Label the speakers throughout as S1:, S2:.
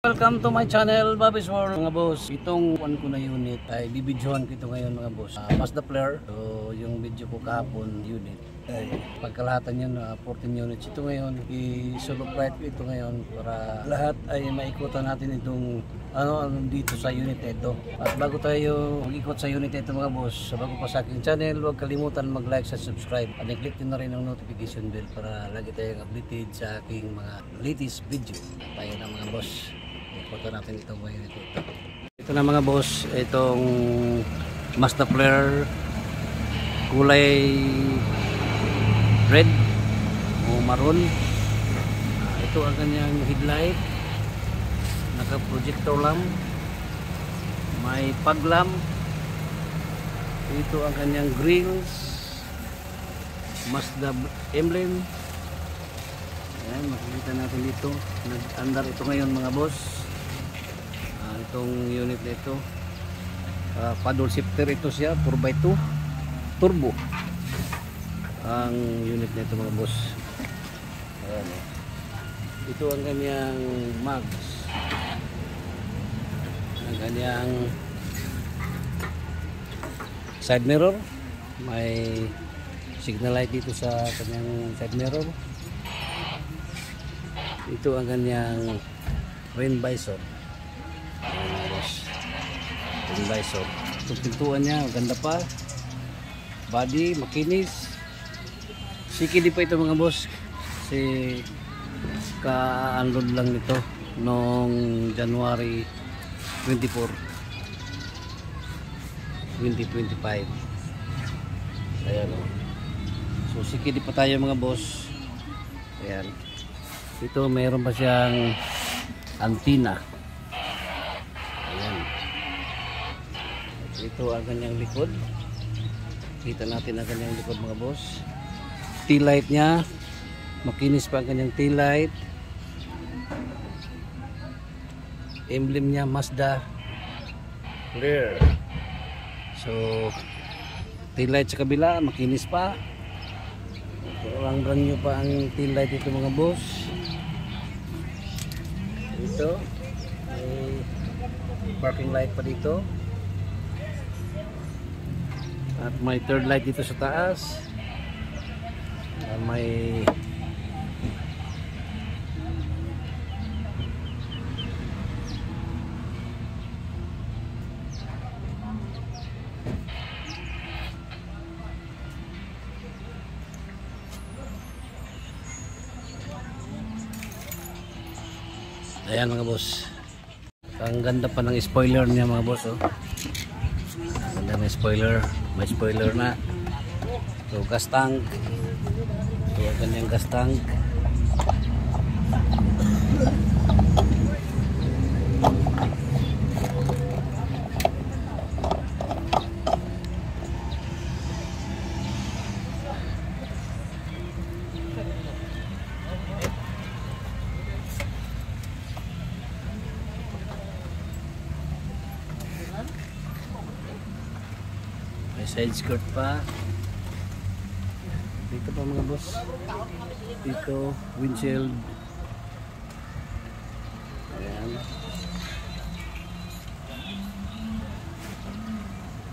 S1: Welcome to my channel, Bobby's World. Mga boss, itong one ko na unit ay bibidyohan ko ito ngayon mga boss. Mazda Flare. So yung video ko kahapon unit ay pagkalahatan yun 14 units. Ito ngayon i-solo flight ko ito ngayon para lahat ay maikutan natin itong ano dito sa unit ito. At bago tayo mag-ikot sa unit ito mga boss, bago pa sa aking channel, huwag kalimutan mag-like at subscribe. At i-click din na rin ang notification bell para lagi tayong updated sa aking mga latest video. Tayo na mga boss. Ikutan natin ito ngayon ito. Ito na mga boss, itong Mazda Flare kulay red o maroon. Ito ang kanyang headlight, naka projector lamp, may fog lamp. Ito ang kanyang grills, Mazda emblem. Ayan, makikita natin dito, nag-andar ito ngayon mga boss. Itong unit na ito paddle shifter ito siya, 4x2 turbo ang unit na ito mga boss. Ayan. Ito ang kanyang mags, ang kanyang side mirror, may signal light dito sa kanyang side mirror. Ito ang kanyang rain visor. Visor. Itong pintuan niya, ganda pa. Body, makinis. CKD pa ito mga boss. Kasi ka-unload lang nito noong January 24, 2025. Ayan o. So CKD pa tayo mga boss. Ayan. Ito mayroon pa siyang antenna. Ito ang kanyang likod. Kita natin ang kanyang likod mga boss. Tail light niya, makinis pa ang kanyang tail light. Emblem niya Mazda Flare. So tail light sa kabila, makinis pa. Brand new pa ang tail light dito mga boss. Ito may parking light pa dito. At may third light dito sa taas. May ayan mga boss. Ang ganda pa ng spoiler niya mga boss oh. Ganda ng spoiler. May spoiler na. So gas tank. Ito ang kanyang gas tank. Side skirt pa dito pa mga boss. Dito windshield. Ayan.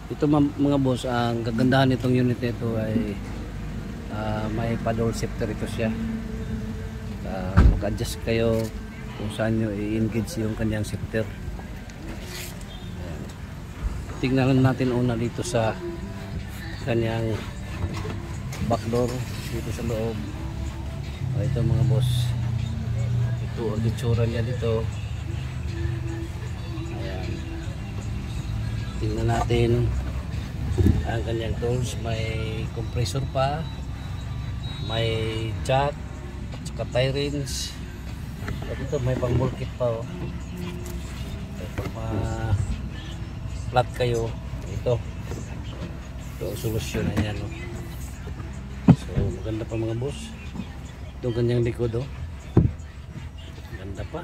S1: Ito mga boss, ang kagandahan nitong unit nito ay may paddle shifter ito siya. Mag-adjust kayo kung saan nyo i-engage yung kanyang shifter. Tingnan natin una dito sa kanyang back door dito sa loob. Ito mga boss, ito ang itsura niya dito. Ayan. Tingnan natin ang kanyang tools. May compressor pa, may jack at saka tie rings. At ito may pang ball kit pa oh. Pag flat kayo, ito ang solusyon na yan oh. So maganda pa mga boss. Itong kanyang likod oh, ganda pa.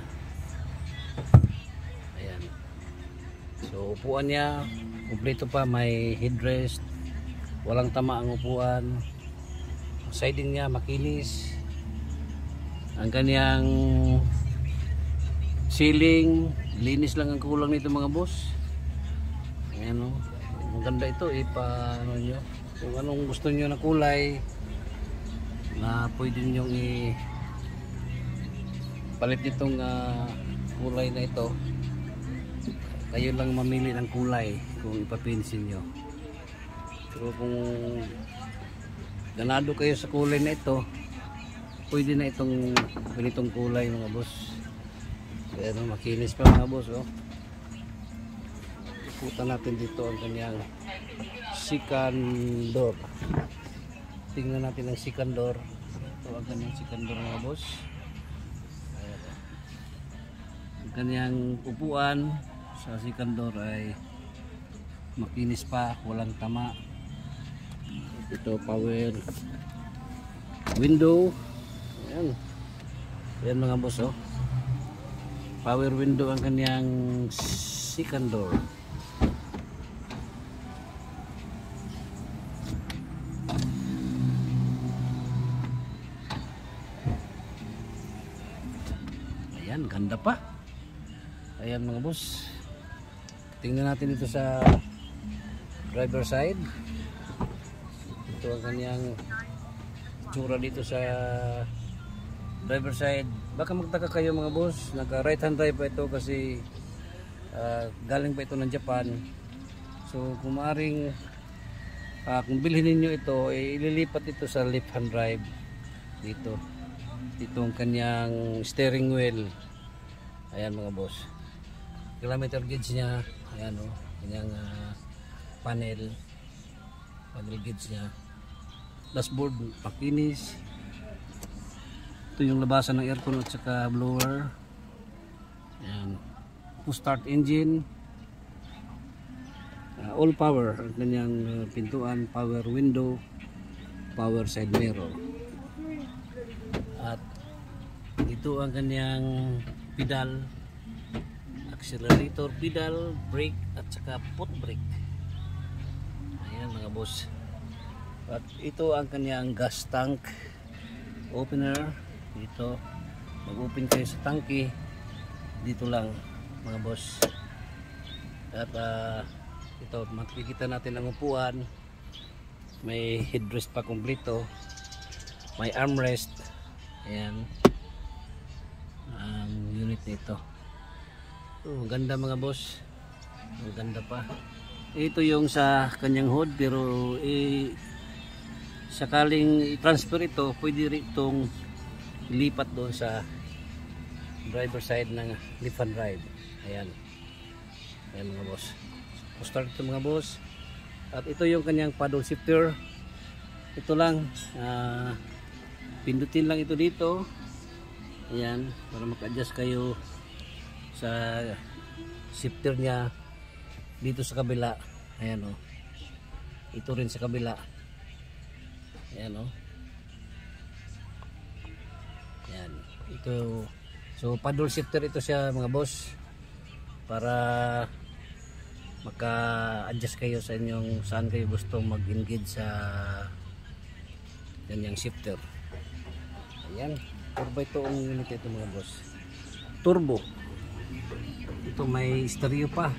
S1: Ayan. So upuan niya kumpleto pa, may headrest, walang tama ang upuan. Siding niya makinis. Ang kanyang ceiling, linis lang ang kulang nito mga boss. Ayan o, ang ganda ito, ano nyo, kung anong gusto nyo na kulay na pwede nyo palit itong kulay na ito. Kayo lang mamili ng kulay kung ipapinsin nyo. Pero kung ganado kayo sa kulay na ito, pwede na itong ganitong kulay mga boss. Pero makinis pa mga boss oh. Iputan natin dito ang kanyang second door. Tingnan natin ang second door. Ito ang kanyang second door mga boss. Ayan. Ang kanyang upuan sa second door ay makinis pa, walang tama. Ito power window. Ayan. Ayan mga boss oh. Power window ang kanyang second door. Ayan, ganda pa. Ayan mga boss. Tingnan natin ito sa driver side. Ito ang kanyang tsura dito sa driver side. Baka magtaka kayo mga boss, naka right hand drive pa ito kasi galing pa ito ng Japan. So kung maaring kung bilhin niyo ito, ililipat ito sa left hand drive dito. Itong kanyang steering wheel. Ayan mga boss. Kilometer gauge niya. Ayan o, kanyang panel gauge niya. Dashboard makinis. Ito yung labasan ng aircon at saka blower. Ayan. Push start engine. All power ang kanyang pintuan, power window, power side mirror. At ito ang kanyang pedal, accelerator pedal, brake at saka foot brake. Ayan mga boss. At ito ang kanyang gas tank opener. Dito mag-open kayo sa tangke, dito lang mga boss. At ito makikita natin ang upuan, may headrest pa kompleto, may armrest. Ayan ang unit nito. Ganda mga boss, ang ganda pa. Ito yung sa kanyang hood, pero sakaling i-transfer ito, pwede rin itong ilipat doon sa driver side ng left hand drive. Ayan. Ayan mga boss. Start ito mga boss. At ito yung kanyang paddle shifter. Ito lang. Pindutin lang ito dito. Ayan. Para maka-adjust kayo sa shifter niya dito sa kabila. Ayan o. Ito rin sa kabila. Ayan o. Ayan. Ito. So paddle shifter ito siya mga boss. Para maka-adjust kayo sa inyong saan kayo gusto mag-engage sa ganyang shifter. Ayan. Turbo ito ang unit ito mga boss. Turbo. Ito may stereo pa.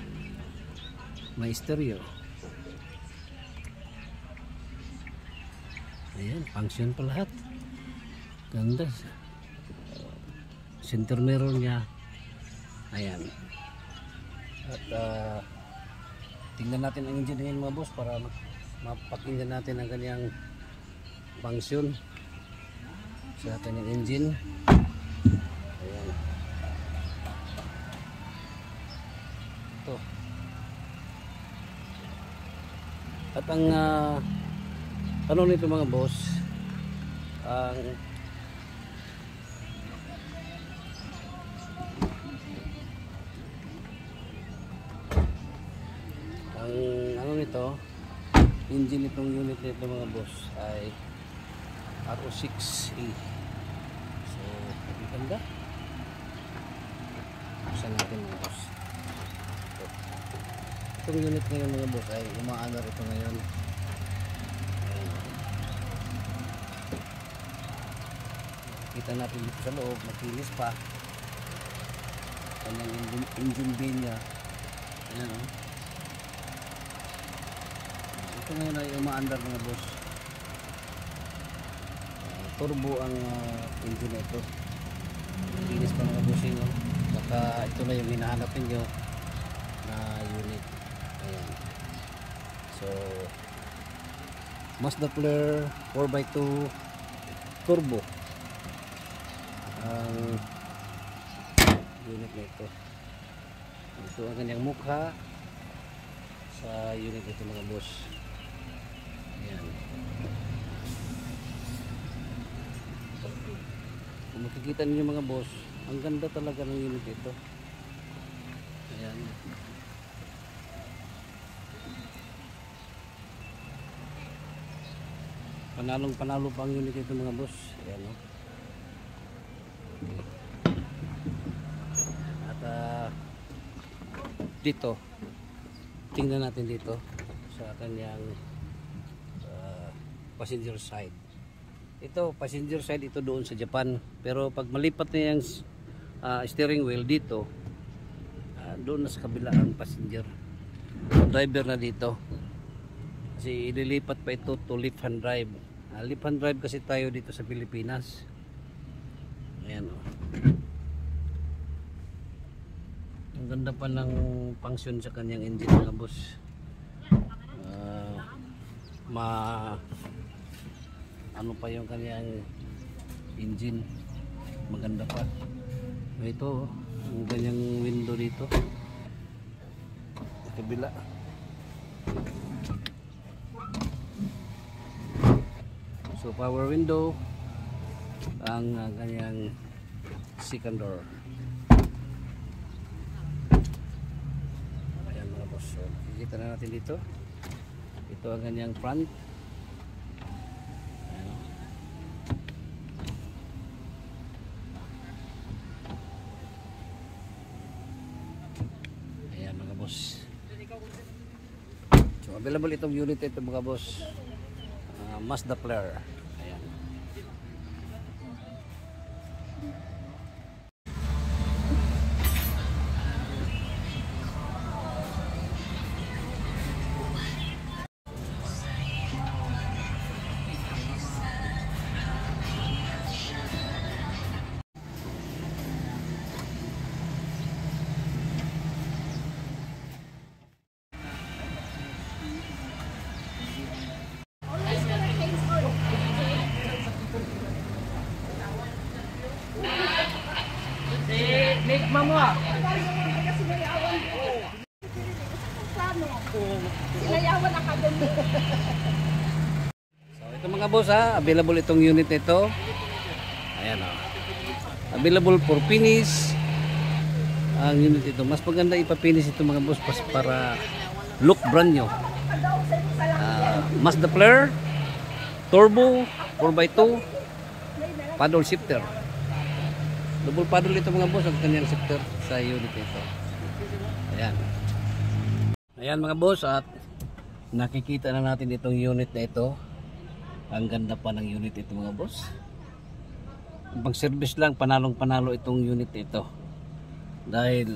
S1: May stereo. Ayan. Function pa lahat. Ganda. Center mirror niya. Ayan. At tingnan natin ang engine ngayon mga boss para mapakinggan natin ang kanyang function sa kanyang engine. Ayan. Ito. At ang ano nito mga boss, ang ano nito, engine nitong unit nito mga boss ay RO6A. So ganda. Buksan natin mga boss. Itong unit ngayon mga boss ay umaandar ito ngayon. Kita natin dito sa loob, makinis pa. kanyang engine bay niya. Ayan o. Ito ngayon ay umaandar mga boss. Turbo ang engine na ito. Linis pa mga bossing o. Saka ito na yung hinahanap ninyo na unit. Ayan. So Mazda Flare 4x2 turbo ang unit na ito. Ito ang kanyang mukha sa unit ito mga boss. Ayan. Kung makikita ninyo mga boss, ang ganda talaga ng unit ito. Ayan. Panalong panalo pa ang unit ito mga boss. Ayan o. At dito, tingnan natin dito sa kanyang passenger side. Ito passenger side, ito doon sa Japan, pero pag malipat na yung steering wheel dito, doon na sa kabila ang passenger, driver na dito kasi ililipat pa ito to left hand drive. Left hand drive kasi tayo dito sa Pilipinas. Ayan o. Ang ganda pa ng function sa kanyang engine mga boss. Ano pa yung kanyang engine, maganda pa. Ito ang kanyang window dito sa kabila. So power window ang kanyang second door. Ayan mga boss, so kikita na natin dito. Ito ang kanyang front. Ayan mga boss. So available itong unit ito mga boss, Mazda Flare. Ayan.
S2: Make mamua.
S3: Sinayawan Academy.
S1: So ito mga boss available itong unit nito. Ayan o. Available for finish ang unit ito. Mas maganda ipapinis ito mga boss para look brand new. Mazda Flare turbo 4x2 paddle shifter. Double paddle ito mga boss ang kanyang shifter sa unit ito. Ayan. Ayan mga boss, at nakikita na natin itong unit na ito. Ang ganda pa ng unit ito mga boss. Pang service lang, panalong panalo itong unit ito. Dahil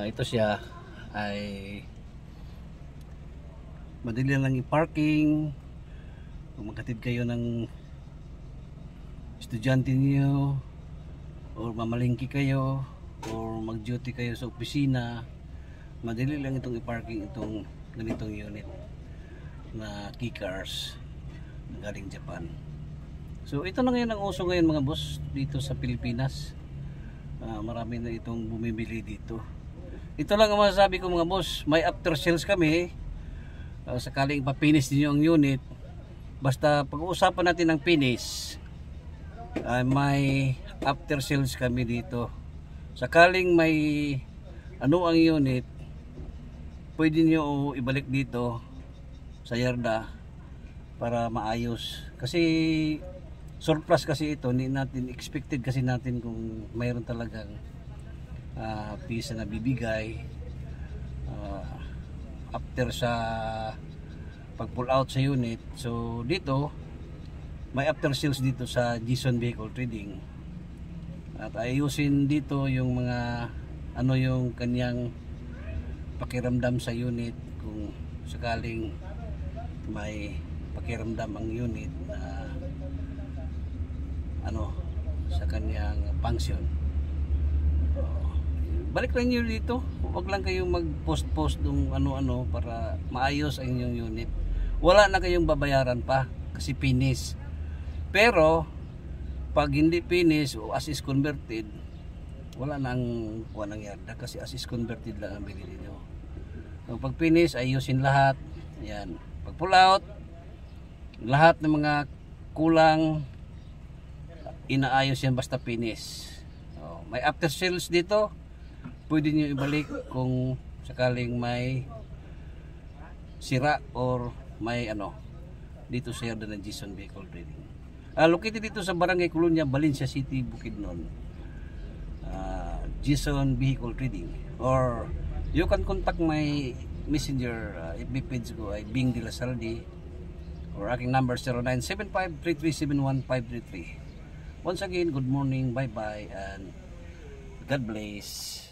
S1: ito siya ay madali lang i-parking. Kung magkatid kayo ng estudyante niyo or mamalingki kayo or mag-duty kayo sa opisina, madali lang itong i-parking itong ganitong unit na key cars galing Japan. So ito na ngayon ang uso ngayon mga boss dito sa Pilipinas. Marami na itong bumibili dito. Ito lang ang masasabi ko mga boss, may after sales kami. Sakaling ipapinis niyo ang unit, basta pag-uusapan natin ng finish, may after sales kami dito. Sakaling may ano ang unit, pwede nyo ibalik dito sa yarda para maayos. Kasi surplus kasi ito, hindi natin expected kasi natin kung mayroon talagang pisa na bibigay after sa pag pull out sa unit. So dito may after sales dito sa Jason Vehicle Trading. At ayusin dito yung mga ano yung kanyang pakiramdam sa unit kung sakaling may pakiramdam ang unit na ano sa kanyang function. Balik lang nyo dito, huwag lang kayong mag-post-post ng ano-ano para maayos ang inyong unit. Wala na kayong babayaran pa kasi finish. Pero pag hindi finish o as is converted, wala nang yarda kasi as is converted lang ang binili nyo. So, pag finish, ayusin lahat. Yan. Pag pull out, lahat ng mga kulang inaayos yan basta finish. So, may after sales dito, pwede nyo ibalik kung sakaling may sira or may ano dito sa Yarda ng Jason Vehicle Trading. Located dito sa Barangay Colonia, Valencia City, Bukidnon. Jason Vehicle Trading, or you can contact my messenger FB page ko ay Bing De La Saldi, or aking number 0975-3371-533. Once again, good morning, bye bye, and God bless.